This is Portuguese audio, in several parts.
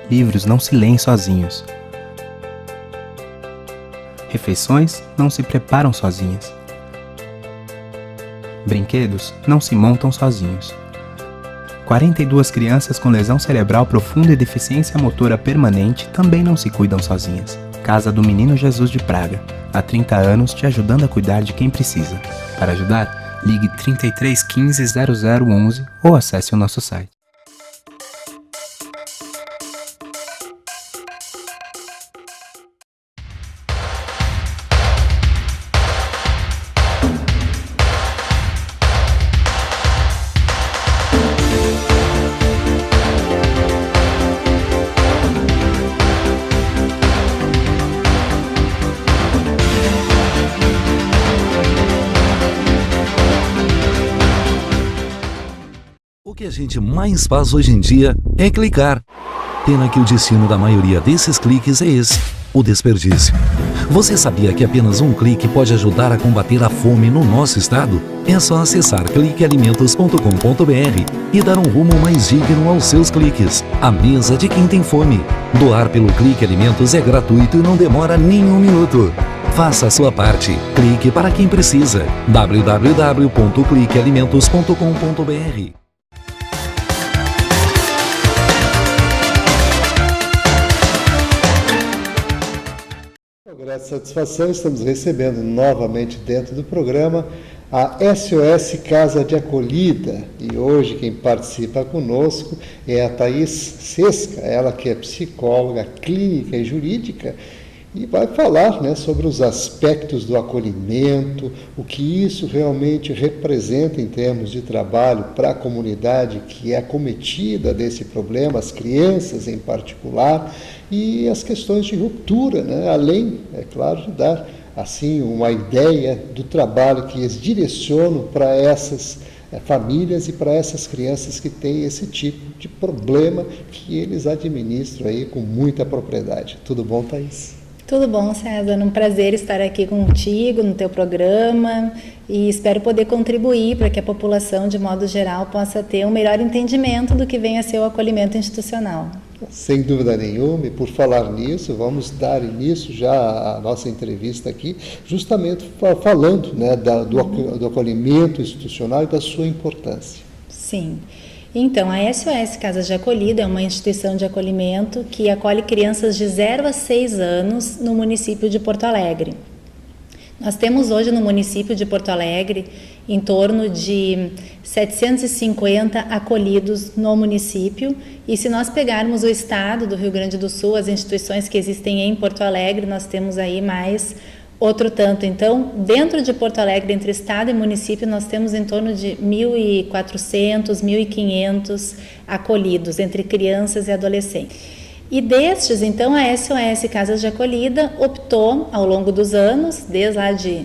Livros não se leem sozinhos. Refeições não se preparam sozinhas. Brinquedos não se montam sozinhos. 42 crianças com lesão cerebral profunda e deficiência motora permanente também não se cuidam sozinhas. Casa do Menino Jesus de Praga. Há 30 anos te ajudando a cuidar de quem precisa. Para ajudar, ligue 33 15 0011 ou acesse o nosso site. O que a gente mais faz hoje em dia é clicar. Pena que o destino da maioria desses cliques é esse, o desperdício. Você sabia que apenas um clique pode ajudar a combater a fome no nosso estado? É só acessar cliquealimentos.com.br e dar um rumo mais digno aos seus cliques. A mesa de quem tem fome. Doar pelo Clique Alimentos é gratuito e não demora nem um minuto. Faça a sua parte. Clique para quem precisa. www.cliquealimentos.com.br. Com grande satisfação, estamos recebendo novamente dentro do programa a SOS Casa de Acolhida. E hoje quem participa conosco é a Thaís Sesca, ela que é psicóloga clínica e jurídica, e vai falar, né, sobre os aspectos do acolhimento, o que isso realmente representa em termos de trabalho para a comunidade que é acometida desse problema, as crianças em particular, e as questões de ruptura, né, além, é claro, de dar assim uma ideia do trabalho que eles direcionam para essas famílias e para essas crianças que têm esse tipo de problema que eles administram aí com muita propriedade. Tudo bom, Thaís? Tudo bom, César? Um prazer estar aqui contigo no teu programa e espero poder contribuir para que a população, de modo geral, possa ter um melhor entendimento do que vem a ser o acolhimento institucional. Sem dúvida nenhuma, e por falar nisso, vamos dar início já à nossa entrevista aqui, justamente falando, né, do acolhimento institucional e da sua importância. Sim. Então, a SOS Casas de Acolhida é uma instituição de acolhimento que acolhe crianças de 0 a 6 anos no município de Porto Alegre. Nós temos hoje no município de Porto Alegre em torno de 750 acolhidos no município, e se nós pegarmos o estado do Rio Grande do Sul, as instituições que existem em Porto Alegre, nós temos aí mais outro tanto. Então, dentro de Porto Alegre, entre estado e município, nós temos em torno de 1.400, 1.500 acolhidos, entre crianças e adolescentes. E destes, então, a SOS Casas de Acolhida optou, ao longo dos anos, desde lá de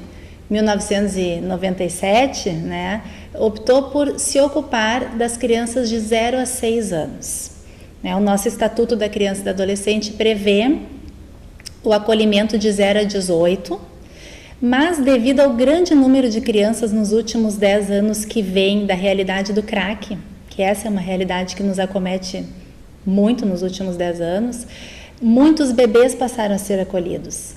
1997, né, optou por se ocupar das crianças de 0 a 6 anos. O nosso Estatuto da Criança e do Adolescente prevê o acolhimento de 0 a 18, mas devido ao grande número de crianças nos últimos 10 anos que vem da realidade do crack, que essa é uma realidade que nos acomete muito nos últimos 10 anos, muitos bebês passaram a ser acolhidos.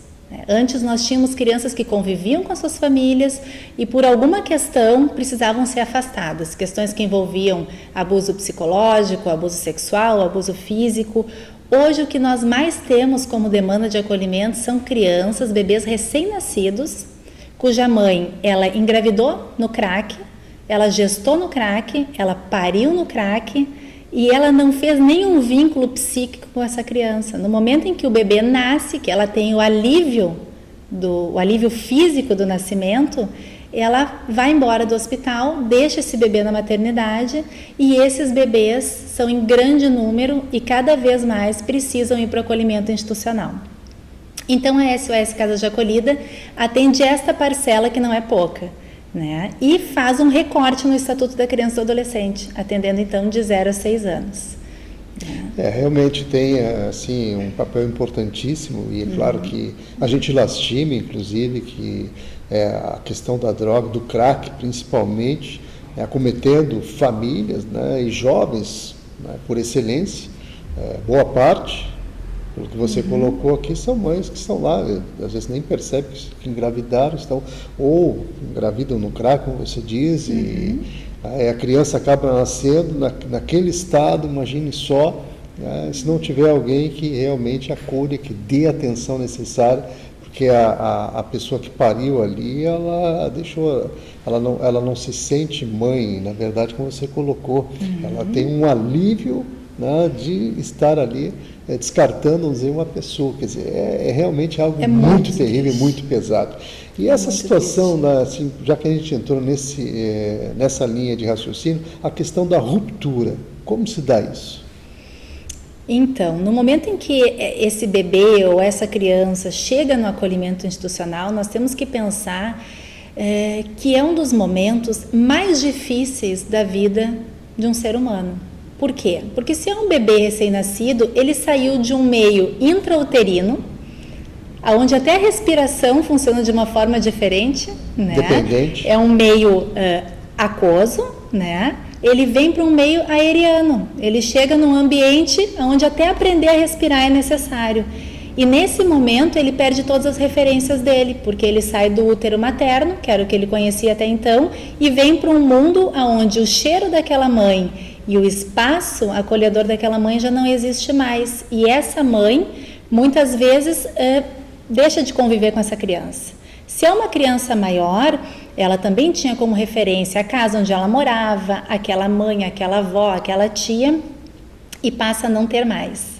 Antes nós tínhamos crianças que conviviam com as suas famílias e por alguma questão precisavam ser afastadas, questões que envolviam abuso psicológico, abuso sexual, abuso físico. Hoje o que nós mais temos como demanda de acolhimento são crianças, bebês recém-nascidos, cuja mãe, ela engravidou no crack, ela gestou no crack, ela pariu no crack e ela não fez nenhum vínculo psíquico com essa criança. No momento em que o bebê nasce, que ela tem o alívio físico do nascimento, ela vai embora do hospital, deixa esse bebê na maternidade e esses bebês são em grande número e cada vez mais precisam ir para o acolhimento institucional. Então a SOS Casas de Acolhida atende esta parcela que não é pouca, né? E faz um recorte no Estatuto da Criança e do Adolescente, atendendo então de 0 a 6 anos. Realmente tem assim, um papel importantíssimo e é claro que a gente lastima, inclusive, que a questão da droga, do crack principalmente, acometendo famílias, né, e jovens, né, por excelência, boa parte, pelo que você colocou aqui, são mães que estão lá, às vezes nem percebem que engravidaram, ou engravidam no crack, como você diz, e a criança acaba nascendo naquele estado, imagine só, se não tiver alguém que realmente acolha, que dê a atenção necessária, porque a pessoa que pariu ali, ela não se sente mãe, na verdade, como você colocou, ela tem um alívio, né, de estar ali descartando, vamos dizer, uma pessoa, quer dizer, é realmente algo muito terrível, muito pesado. E essa situação, assim, já que a gente entrou nessa linha de raciocínio, a questão da ruptura, como se dá isso? Então, no momento em que esse bebê ou essa criança chega no acolhimento institucional, nós temos que pensar que é um dos momentos mais difíceis da vida de um ser humano. Por quê? Porque se é um bebê recém-nascido, ele saiu de um meio intrauterino, onde até a respiração funciona de uma forma diferente, né? Dependente. É um meio aquoso, né? Ele vem para um meio aeriano, ele chega num ambiente onde até aprender a respirar é necessário. E nesse momento ele perde todas as referências dele, porque ele sai do útero materno, que era o que ele conhecia até então, e vem para um mundo onde o cheiro daquela mãe e o espaço acolhedor daquela mãe já não existe mais. E essa mãe, muitas vezes, deixa de conviver com essa criança. Se é uma criança maior, ela também tinha como referência a casa onde ela morava, aquela mãe, aquela avó, aquela tia, e passa a não ter mais.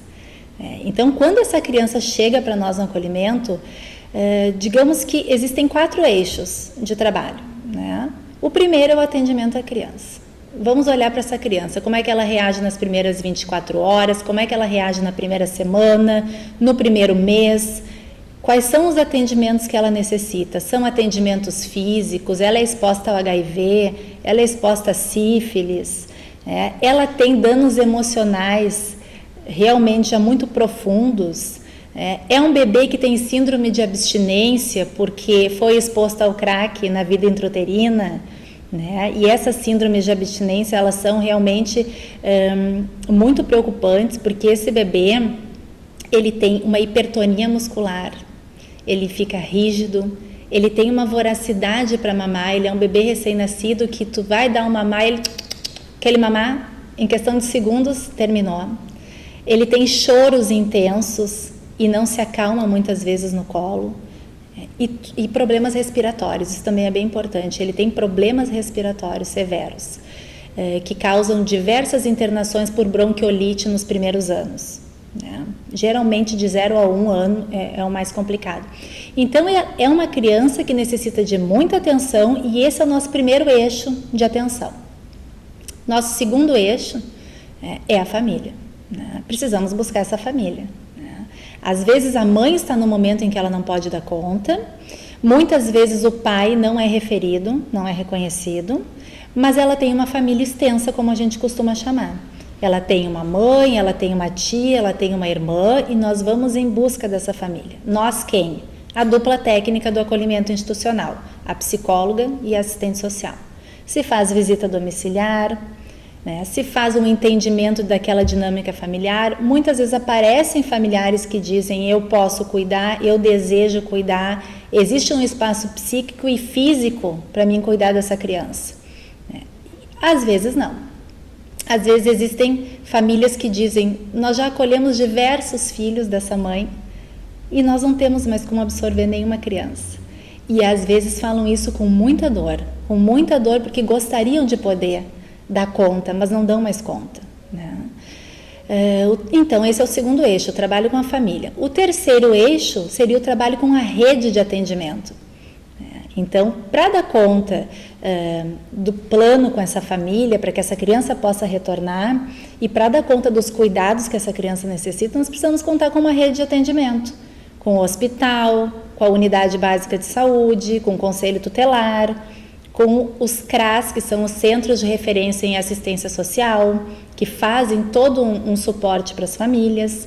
Então, quando essa criança chega para nós no acolhimento, digamos que existem 4 eixos de trabalho, né? O primeiro é o atendimento à criança. Vamos olhar para essa criança, como é que ela reage nas primeiras 24 horas, como é que ela reage na primeira semana, no primeiro mês. Quais são os atendimentos que ela necessita? São atendimentos físicos? Ela é exposta ao HIV? Ela é exposta a sífilis? Ela tem danos emocionais realmente já muito profundos? É um bebê que tem síndrome de abstinência porque foi exposto ao crack na vida intrauterina? Né? E essas síndromes de abstinência, elas são realmente muito preocupantes, porque esse bebê, ele tem uma hipertonia muscular, ele fica rígido, ele tem uma voracidade para mamar, ele é um bebê recém-nascido que tu vai dar um mamar, aquele mamar, em questão de segundos, terminou. Ele tem choros intensos e não se acalma muitas vezes no colo. E problemas respiratórios, isso também é bem importante. Ele tem problemas respiratórios severos, que causam diversas internações por bronquiolite nos primeiros anos. Né? Geralmente de 0 a 1 ano é o mais complicado. Então é uma criança que necessita de muita atenção e esse é o nosso primeiro eixo de atenção. Nosso segundo eixo é a família. Né? Precisamos buscar essa família. Né? Às vezes a mãe está no momento em que ela não pode dar conta, muitas vezes o pai não é referido, não é reconhecido, mas ela tem uma família extensa, como a gente costuma chamar. Ela tem uma mãe, ela tem uma tia, ela tem uma irmã e nós vamos em busca dessa família. Nós quem? A dupla técnica do acolhimento institucional, a psicóloga e a assistente social. Se faz visita domiciliar, né? Se faz um entendimento daquela dinâmica familiar. Muitas vezes aparecem familiares que dizem eu posso cuidar, eu desejo cuidar, existe um espaço psíquico e físico para mim cuidar dessa criança. Às vezes não. Às vezes existem famílias que dizem, nós já acolhemos diversos filhos dessa mãe e nós não temos mais como absorver nenhuma criança. E às vezes falam isso com muita dor porque gostariam de poder dar conta, mas não dão mais conta. Né? Então esse é o segundo eixo, o trabalho com a família. O terceiro eixo seria o trabalho com a rede de atendimento. Então, para dar conta do plano com essa família, para que essa criança possa retornar e para dar conta dos cuidados que essa criança necessita, nós precisamos contar com uma rede de atendimento, com o hospital, com a unidade básica de saúde, com o conselho tutelar, com os CRAS, que são os Centros de Referência em Assistência Social, que fazem todo um suporte para as famílias.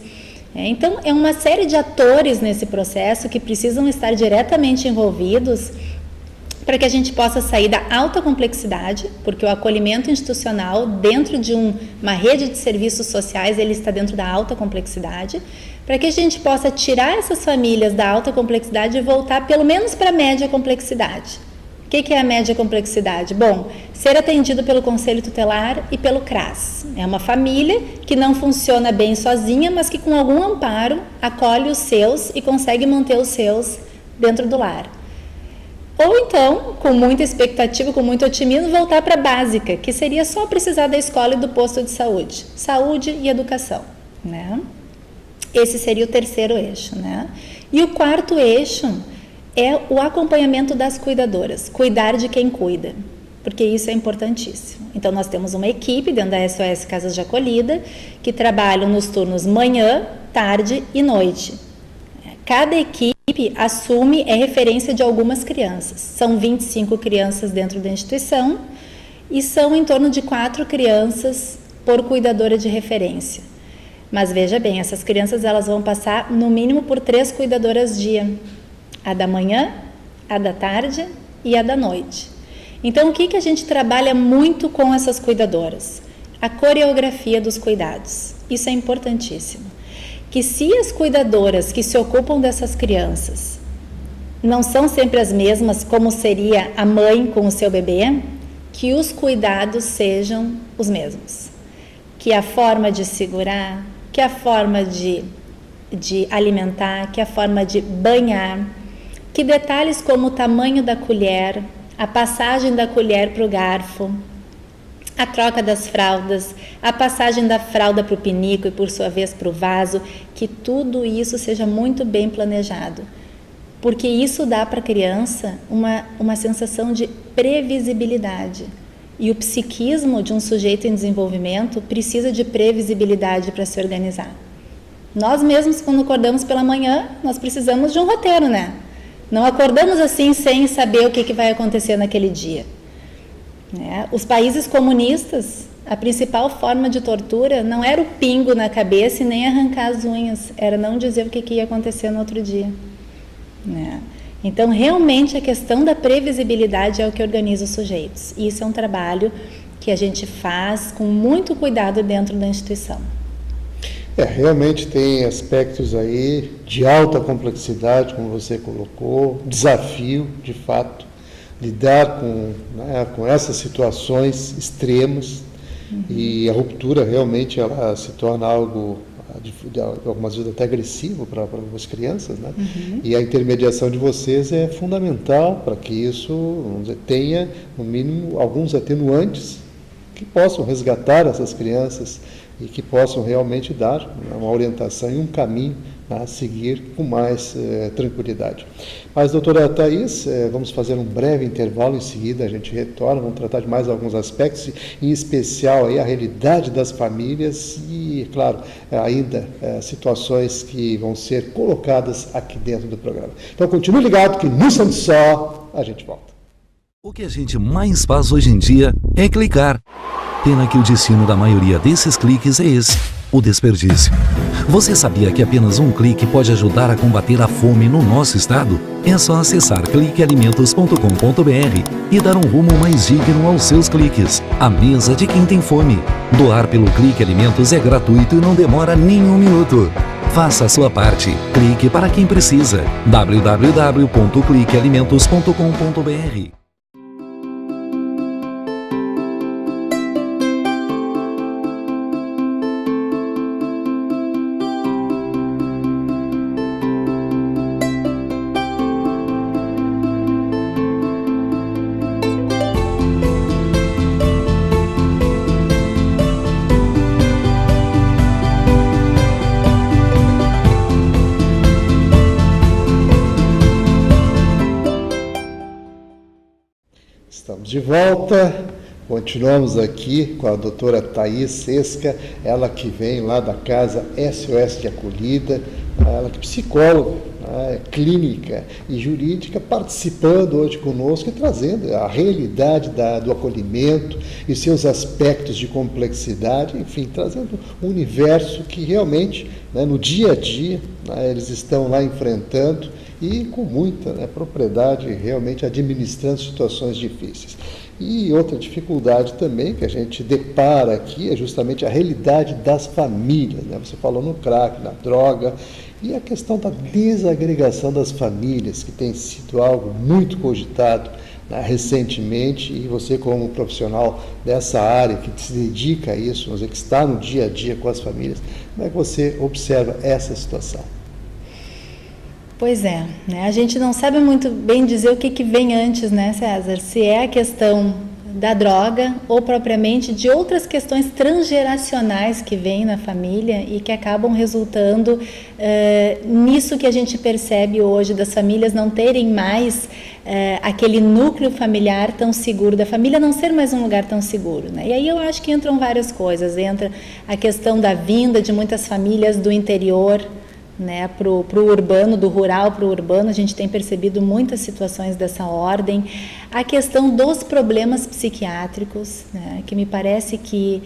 Então, é uma série de atores nesse processo que precisam estar diretamente envolvidos para que a gente possa sair da alta complexidade, porque o acolhimento institucional dentro de uma rede de serviços sociais, ele está dentro da alta complexidade, para que a gente possa tirar essas famílias da alta complexidade e voltar pelo menos para a média complexidade. O que é a média complexidade? Bom, ser atendido pelo Conselho Tutelar e pelo CRAS. É uma família que não funciona bem sozinha, mas que com algum amparo acolhe os seus e consegue manter os seus dentro do lar. Ou então, com muita expectativa, com muito otimismo, voltar para a básica, que seria só precisar da escola e do posto de saúde. Saúde e educação, né? Esse seria o terceiro eixo, né? E o quarto eixo é o acompanhamento das cuidadoras, cuidar de quem cuida, porque isso é importantíssimo. Então, nós temos uma equipe dentro da SOS Casas de Acolhida que trabalham nos turnos manhã, tarde e noite. Cada equipe assume referência de algumas crianças. São 25 crianças dentro da instituição e são em torno de 4 crianças por cuidadora de referência. Mas veja bem, essas crianças elas vão passar no mínimo por 3 cuidadoras dia. A da manhã, a da tarde e a da noite. Então, o que a gente trabalha muito com essas cuidadoras? A coreografia dos cuidados. Isso é importantíssimo. Que se as cuidadoras que se ocupam dessas crianças não são sempre as mesmas, como seria a mãe com o seu bebê, que os cuidados sejam os mesmos. Que a forma de segurar, que a forma de alimentar, que a forma de banhar, que detalhes como o tamanho da colher, a passagem da colher para o garfo, a troca das fraldas, a passagem da fralda para o pinico e por sua vez para o vaso, que tudo isso seja muito bem planejado. Porque isso dá para a criança uma sensação de previsibilidade. E o psiquismo de um sujeito em desenvolvimento precisa de previsibilidade para se organizar. Nós mesmos, quando acordamos pela manhã, nós precisamos de um roteiro, né? Não acordamos assim sem saber o que vai acontecer naquele dia. Os países comunistas, a principal forma de tortura não era o pingo na cabeça e nem arrancar as unhas, era não dizer o que ia acontecer no outro dia. Então, realmente, a questão da previsibilidade é o que organiza os sujeitos. E isso é um trabalho que a gente faz com muito cuidado dentro da instituição. Realmente tem aspectos aí de alta complexidade, como você colocou, desafio, de fato, lidar com essas situações extremas. E a ruptura realmente ela se torna algo, de algumas vezes até agressivo para as crianças, né? E a intermediação de vocês é fundamental para que isso, vamos dizer, tenha, no mínimo, alguns atenuantes que possam resgatar essas crianças e que possam realmente dar uma orientação e um caminho a seguir com mais tranquilidade. Mas, doutora Thaís, vamos fazer um breve intervalo, em seguida a gente retorna, vamos tratar de mais alguns aspectos, em especial aí a realidade das famílias e, claro, ainda situações que vão ser colocadas aqui dentro do programa. Então, continue ligado que no instante só a gente volta. O que a gente mais faz hoje em dia é clicar. Pena que o destino da maioria desses cliques é esse, o desperdício. Você sabia que apenas um clique pode ajudar a combater a fome no nosso estado? É só acessar cliquealimentos.com.br e dar um rumo mais digno aos seus cliques. A mesa de quem tem fome. Doar pelo Clique Alimentos é gratuito e não demora nem um minuto. Faça a sua parte. Clique para quem precisa. www.cliquealimentos.com.br. Estamos de volta, continuamos aqui com a doutora Thaís Sesca, ela que vem lá da casa SOS de Acolhida, ela que é psicóloga, né, clínica e jurídica, participando hoje conosco e trazendo a realidade do acolhimento e seus aspectos de complexidade, enfim, trazendo um universo que realmente, né, no dia a dia, né, eles estão lá enfrentando e com muita, né, propriedade, realmente administrando situações difíceis. E outra dificuldade também que a gente depara aqui é justamente a realidade das famílias, né? Você falou no crack, na droga, e a questão da desagregação das famílias, que tem sido algo muito cogitado, né, recentemente, e você como profissional dessa área que se dedica a isso, que está no dia a dia com as famílias, como é que você observa essa situação? Pois é, né? A gente não sabe muito bem dizer o que vem antes, né, César? Se é a questão da droga ou propriamente de outras questões transgeracionais que vêm na família e que acabam resultando nisso que a gente percebe hoje, das famílias não terem mais aquele núcleo familiar tão seguro, da família não ser mais um lugar tão seguro, né? E aí eu acho que entram várias coisas, entra a questão da vinda de muitas famílias do interior, né, para o urbano, do rural para o urbano, a gente tem percebido muitas situações dessa ordem. A questão dos problemas psiquiátricos, né, que me parece que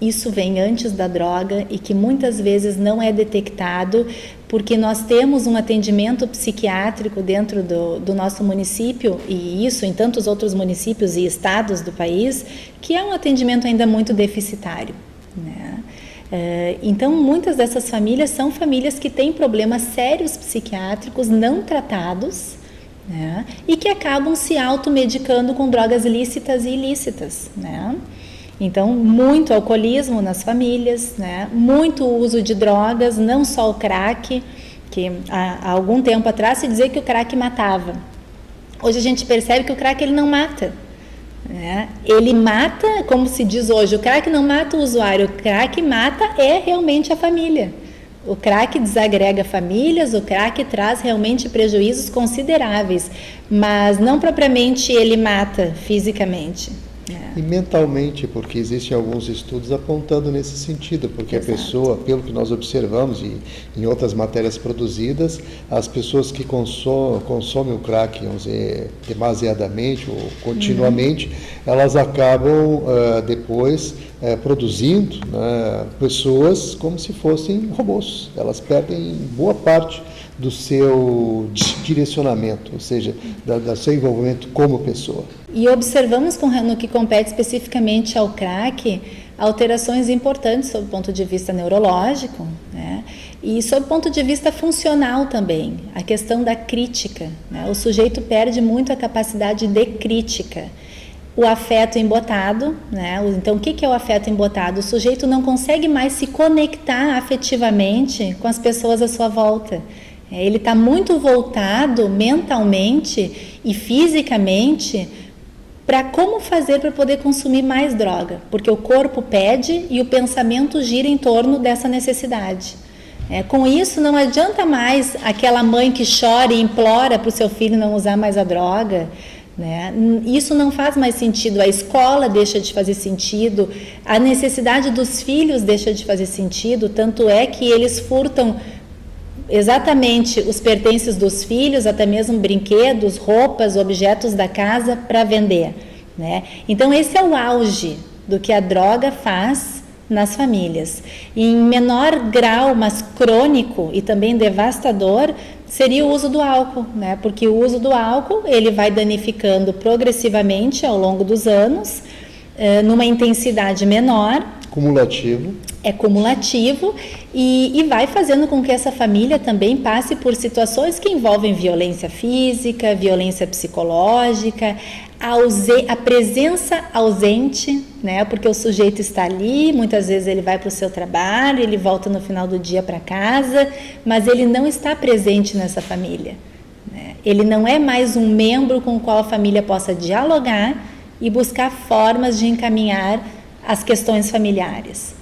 isso vem antes da droga e que muitas vezes não é detectado, porque nós temos um atendimento psiquiátrico dentro do nosso município, e isso em tantos outros municípios e estados do país, que é um atendimento ainda muito deficitário, né? Então, muitas dessas famílias são famílias que têm problemas sérios psiquiátricos não tratados, né, e que acabam se automedicando com drogas lícitas e ilícitas, né? Então, muito alcoolismo nas famílias, né, muito uso de drogas, não só o crack, que há algum tempo atrás se dizia que o crack matava. Hoje a gente percebe que o crack ele não mata. Ele mata, como se diz hoje, o crack não mata o usuário, o crack mata realmente a família. O crack desagrega famílias, o crack traz realmente prejuízos consideráveis, mas não propriamente ele mata fisicamente. E mentalmente, porque existem alguns estudos apontando nesse sentido, porque Exato. A pessoa, pelo que nós observamos e em outras matérias produzidas, as pessoas que consomem o crack, vamos dizer, demasiadamente ou continuamente, elas acabam depois produzindo, né, pessoas como se fossem robôs. Elas perdem boa parte do seu direcionamento, ou seja, do seu envolvimento como pessoa. E observamos no que compete especificamente ao crack, alterações importantes sob o ponto de vista neurológico, né? E sob o ponto de vista funcional também, a questão da crítica, né? O sujeito perde muito a capacidade de crítica. O afeto embotado, né? Então, o que é o afeto embotado? O sujeito não consegue mais se conectar afetivamente com as pessoas à sua volta. Ele está muito voltado mentalmente e fisicamente para como fazer para poder consumir mais droga, porque o corpo pede e o pensamento gira em torno dessa necessidade. Com isso, não adianta mais aquela mãe que chora e implora para o seu filho não usar mais a droga, né? Isso não faz mais sentido, a escola deixa de fazer sentido, a necessidade dos filhos deixa de fazer sentido, tanto é que eles furtam exatamente os pertences dos filhos, até mesmo brinquedos, roupas, objetos da casa para vender, né? Então esse é o auge do que a droga faz nas famílias. E em menor grau, mas crônico e também devastador, seria o uso do álcool, né? Porque o uso do álcool ele vai danificando progressivamente ao longo dos anos, numa intensidade menor. Cumulativo. É cumulativo e vai fazendo com que essa família também passe por situações que envolvem violência física, violência psicológica, a presença ausente, né? Porque o sujeito está ali, muitas vezes ele vai para o seu trabalho, ele volta no final do dia para casa, mas ele não está presente nessa família, né? Ele não é mais um membro com o qual a família possa dialogar e buscar formas de encaminhar as questões familiares.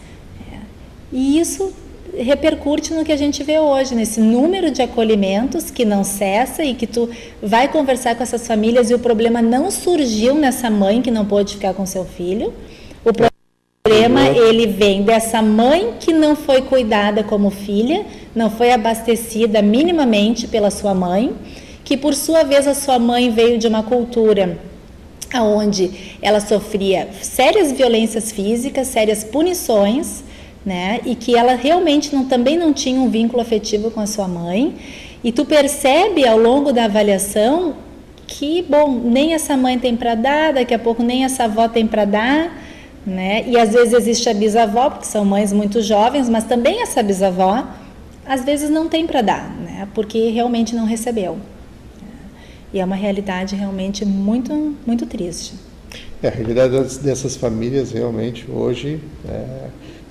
E isso repercute no que a gente vê hoje, nesse número de acolhimentos que não cessa e que tu vai conversar com essas famílias e o problema não surgiu nessa mãe que não pôde ficar com seu filho, o problema problema ele vem dessa mãe que não foi cuidada como filha, não foi abastecida minimamente pela sua mãe, que por sua vez a sua mãe veio de uma cultura onde ela sofria sérias violências físicas, sérias punições, né? E que ela realmente também não tinha um vínculo afetivo com a sua mãe. E tu percebe ao longo da avaliação que, bom, nem essa mãe tem para dar, daqui a pouco nem essa avó tem para dar, né? E às vezes existe a bisavó, porque são mães muito jovens, mas também essa bisavó às vezes não tem para dar, né? Porque realmente não recebeu. E é uma realidade realmente muito, muito triste. A realidade dessas famílias realmente hoje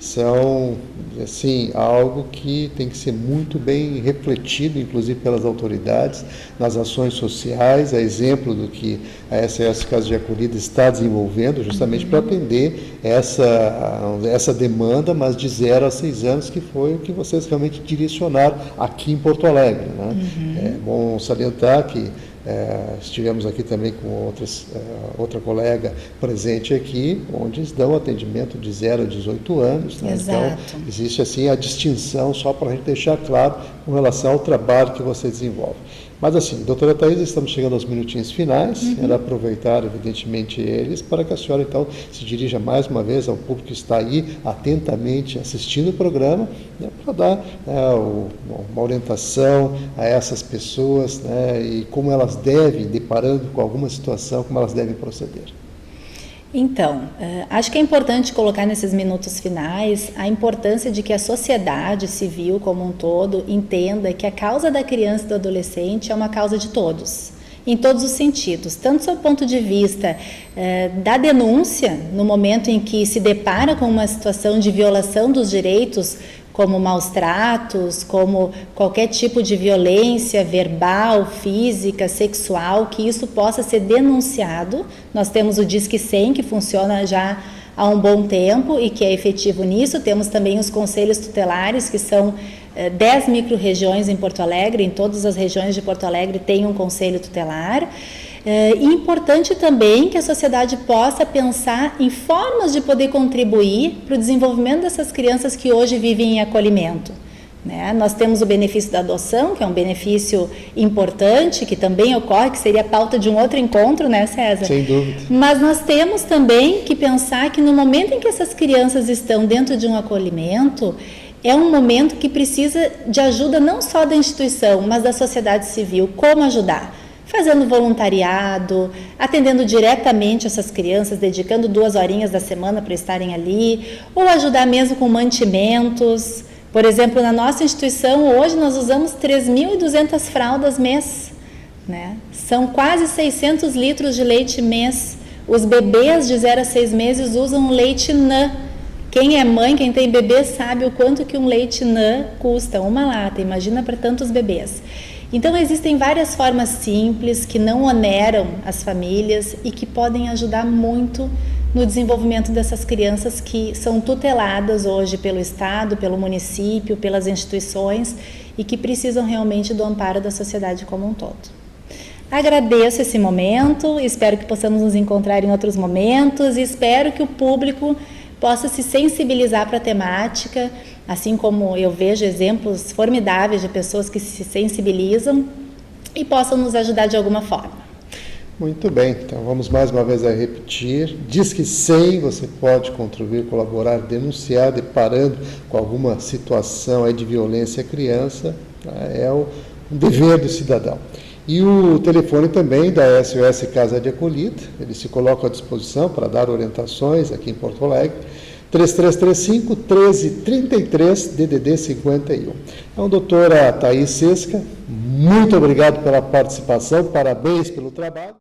são assim, algo que tem que ser muito bem refletido, inclusive pelas autoridades, nas ações sociais, a exemplo do que a SOS Casa de Acolhida está desenvolvendo, justamente para atender essa demanda, mas de 0 a 6 anos, que foi o que vocês realmente direcionaram aqui em Porto Alegre, né? É bom salientar que estivemos aqui também com outra colega presente aqui, onde eles dão atendimento de 0 a 18 anos. Né? Então, existe assim a distinção, só para a gente deixar claro com relação ao trabalho que você desenvolve. Mas assim, doutora Thaís, estamos chegando aos minutinhos finais, era aproveitar evidentemente eles para que a senhora então se dirija mais uma vez ao público que está aí atentamente assistindo o programa, né, para dar uma orientação a essas pessoas, né, e como elas devem, deparando com alguma situação, como elas devem proceder. Então, acho que é importante colocar nesses minutos finais a importância de que a sociedade civil como um todo entenda que a causa da criança e do adolescente é uma causa de todos, em todos os sentidos, tanto do ponto de vista da denúncia, no momento em que se depara com uma situação de violação dos direitos, como maus tratos, como qualquer tipo de violência verbal, física, sexual, que isso possa ser denunciado. Nós temos o Disque 100, que funciona já há um bom tempo e que é efetivo nisso. Temos também os conselhos tutelares, que são 10 micro-regiões em Porto Alegre, em todas as regiões de Porto Alegre tem um conselho tutelar. E importante também que a sociedade possa pensar em formas de poder contribuir para o desenvolvimento dessas crianças que hoje vivem em acolhimento. Né? Nós temos o benefício da adoção, que é um benefício importante, que também ocorre, que seria a pauta de um outro encontro, né, César? Sem dúvida. Mas nós temos também que pensar que no momento em que essas crianças estão dentro de um acolhimento, é um momento que precisa de ajuda não só da instituição, mas da sociedade civil. Como ajudar? Fazendo voluntariado, atendendo diretamente essas crianças, dedicando 2 horinhas da semana para estarem ali, ou ajudar mesmo com mantimentos. Por exemplo, na nossa instituição, hoje nós usamos 3.200 fraldas mês, né? São quase 600 litros de leite mês. Os bebês de 0 a 6 meses usam leite NAN. Quem é mãe, quem tem bebê, sabe o quanto que um leite NAN custa, uma lata, imagina para tantos bebês. Então, existem várias formas simples que não oneram as famílias e que podem ajudar muito no desenvolvimento dessas crianças que são tuteladas hoje pelo Estado, pelo município, pelas instituições e que precisam realmente do amparo da sociedade como um todo. Agradeço esse momento, espero que possamos nos encontrar em outros momentos e espero que o público possa se sensibilizar para a temática, assim como eu vejo exemplos formidáveis de pessoas que se sensibilizam e possam nos ajudar de alguma forma. Muito bem, então vamos mais uma vez a repetir. Disque 100, você pode contribuir, colaborar, denunciar, deparando com alguma situação aí de violência à criança, é um dever do cidadão. E o telefone também da SOS Casa de Acolhida, ele se coloca à disposição para dar orientações aqui em Porto Alegre, 3335-1333, DDD 51. Então, doutora Thaís Sesca, muito obrigado pela participação, parabéns pelo trabalho.